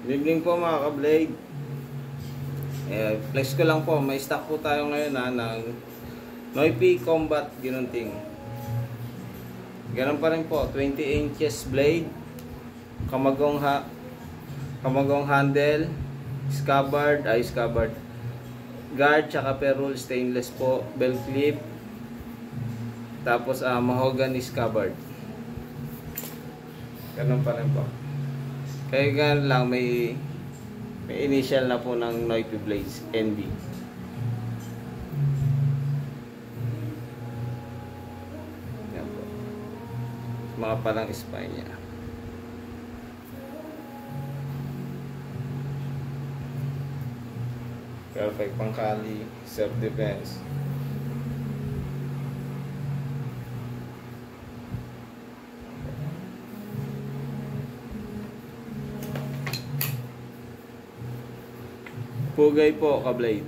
Good evening po mga ka-blade. Flex ko lang po, may stock po tayo ngayon ng Noipi Combat Ginunting. Ganun pa rin po, 20 inches blade, kamagong handle, scabbard, guard, tsaka perul stainless po, bell clip, tapos mahogany scabbard. Ganun pa rin po. Kaya ganun lang, may initial na po ng Noipi Blades, NB. Yan po. Mga palang spine niya. Perfect pangkali, self-defense. Pugay po, ka-blade.